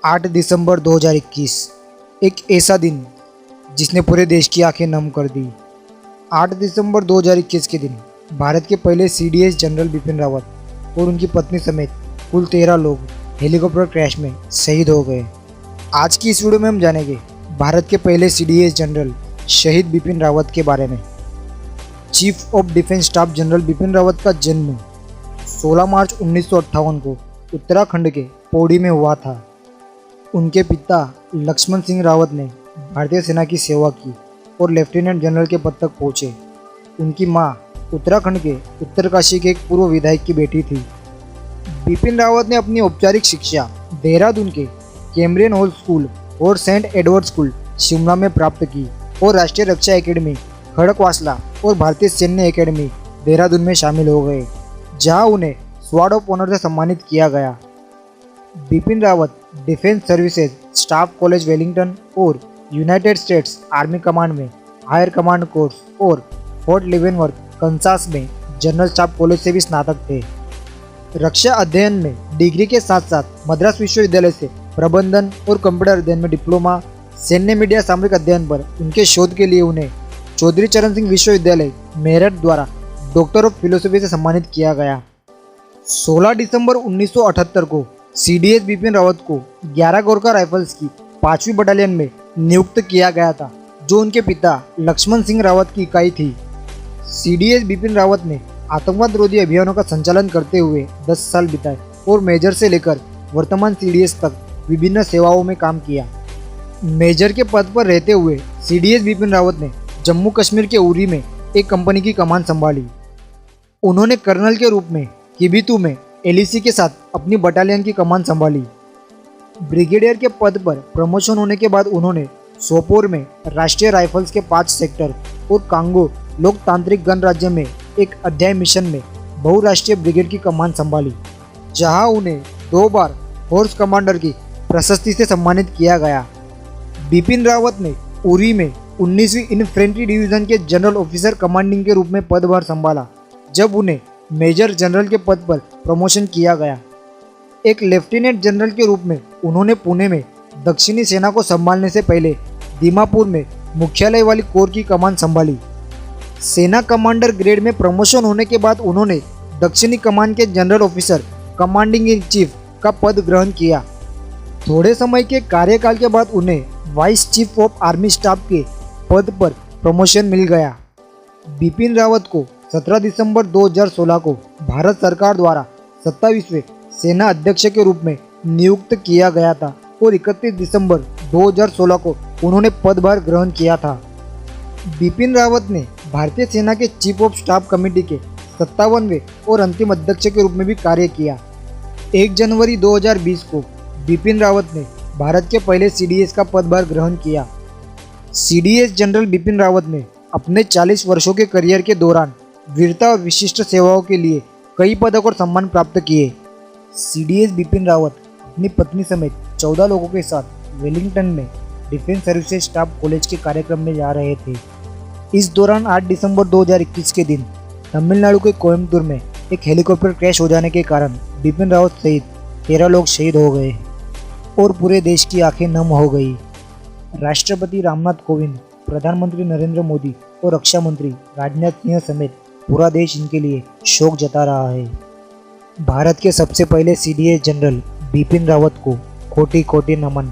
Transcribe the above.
8 दिसंबर 2021 एक ऐसा दिन जिसने पूरे देश की आंखें नम कर दी। 8 दिसंबर 2021 के दिन भारत के पहले सीडीएस जनरल बिपिन रावत और उनकी पत्नी समेत कुल 13 लोग हेलीकॉप्टर क्रैश में शहीद हो गए। आज की इस वीडियो में हम जानेंगे भारत के पहले सीडीएस जनरल शहीद बिपिन रावत के बारे में। Chief of defence staff general Bipin Rawat का जन्म 16 मार्च 1958 को उत्तराखंड के पौड़ी में हुआ था। उनके पिता लक्ष्मण सिंह रावत ने भारतीय सेना की सेवा की और लेफ्टिनेंट जनरल के पद तक पहुँचे। उनकी मां उत्तराखंड के उत्तरकाशी के एक पूर्व विधायक की बेटी थी। बिपिन रावत ने अपनी औपचारिक शिक्षा देहरादून के कैम्ब्रियन हॉल स्कूल और सेंट एडवर्ड स्कूल शिमला में प्राप्त की और राष्ट्रीय रक्षा एकेडमी खड़कवासला और भारतीय सैन्य एकेडमी देहरादून में शामिल हो गए, जहां उन्हें स्वॉर्ड ऑफ ऑनर से सम्मानित किया गया। Bipin Rawat defence services staff college Wellington और यूनाइटेड स्टेट्स आर्मी कमांड में हायर कमांड कोर्स और फोर्ट लेवेनवर्थ कंसास में जनरल स्टाफ कॉलेज से भी स्नातक थे। रक्षा अध्ययन में डिग्री के साथ साथ मद्रास विश्वविद्यालय से प्रबंधन और कंप्यूटर अध्ययन में डिप्लोमा, सैन्य मीडिया सामरिक अध्ययन पर उनके शोध के लिए उन्हें चौधरी चरण सिंह विश्वविद्यालय मेरठ द्वारा डॉक्टर ऑफ फिलोसफी से सम्मानित किया गया। 16 दिसंबर 1978 को सीडीएस बिपिन रावत को 11 गोरखा राइफल्स की 5वीं बटालियन में नियुक्त किया गया था, जो उनके पिता लक्ष्मण सिंह रावत की इकाई थी। सीडीएस बिपिन रावत ने आतंकवाद विरोधी अभियानों का संचालन करते हुए 10 साल बिताए और मेजर से लेकर वर्तमान सीडीएस तक विभिन्न सेवाओं में काम किया। मेजर के पद पर रहते हुए सीडीएस बिपिन रावत ने जम्मू कश्मीर के उरी में एक कंपनी की कमान संभाली। उन्होंने कर्नल के रूप में किबिथू में एलईसी के साथ अपनी बटालियन की कमान संभाली। ब्रिगेडियर के पद पर प्रमोशन होने के बाद उन्होंने सोपोर में राष्ट्रीय राइफल्स के 5 सेक्टर और कांगो लोकतांत्रिक गणराज्य में एक अध्याय मिशन में बहुराष्ट्रीय ब्रिगेड की कमान संभाली, जहां उन्हें 2 बार फोर्स कमांडर की प्रशस्ति से सम्मानित किया गया। बिपिन रावत ने उरी में 19वीं इन्फेंट्री डिवीजन के जनरल ऑफिसर कमांडिंग के रूप में पदभार संभाला, जब उन्हें मेजर जनरल के पद पर प्रमोशन किया गया। एक लेफ्टिनेंट जनरल के रूप में उन्होंने पुणे में दक्षिणी सेना को संभालने से पहले दीमापुर में मुख्यालय वाली कोर की कमान संभाली। सेना कमांडर ग्रेड में प्रमोशन होने के बाद उन्होंने दक्षिणी कमान के general officer commanding in chief का पद ग्रहण किया। थोड़े समय के कार्यकाल के बाद उन्हें vice chief of army staff के पद पर प्रमोशन मिल गया। बिपिन रावत को 17 दिसंबर 2016 को भारत सरकार द्वारा 27वें सेना अध्यक्ष के रूप में नियुक्त किया गया था और 31 दिसंबर 2016 को उन्होंने पदभार ग्रहण किया था। बिपिन रावत ने भारतीय सेना के चीफ ऑफ स्टाफ कमेटी के 57वें और अंतिम अध्यक्ष के रूप में भी कार्य किया। 1 जनवरी 2020 को बिपिन रावत ने भारत के पहले सीडीएस का पदभार ग्रहण किया। सीडीएस जनरल बिपिन रावत ने अपने 40 वर्षों के करियर के दौरान वीरता और विशिष्ट सेवाओं के लिए कई पदक और सम्मान प्राप्त किए। सीडीएस बिपिन रावत अपनी पत्नी समेत 14 लोगों के साथ वेलिंगटन में डिफेंस सर्विसेज स्टाफ कॉलेज के कार्यक्रम में जा रहे थे। इस दौरान 8 दिसंबर 2021 के दिन तमिलनाडु के कोयम्बटूर में एक हेलीकॉप्टर क्रैश हो जाने के कारण बिपिन रावत सहित 13 लोग शहीद हो गए और पूरे देश की आंखें नम हो गई। राष्ट्रपति रामनाथ कोविंद, प्रधानमंत्री नरेंद्र मोदी और रक्षा मंत्री राजनाथ सिंह समेत पूरा देश इनके लिए शोक जता रहा है। भारत के सबसे पहले सीडीएस जनरल बिपिन रावत को कोटि कोटि नमन।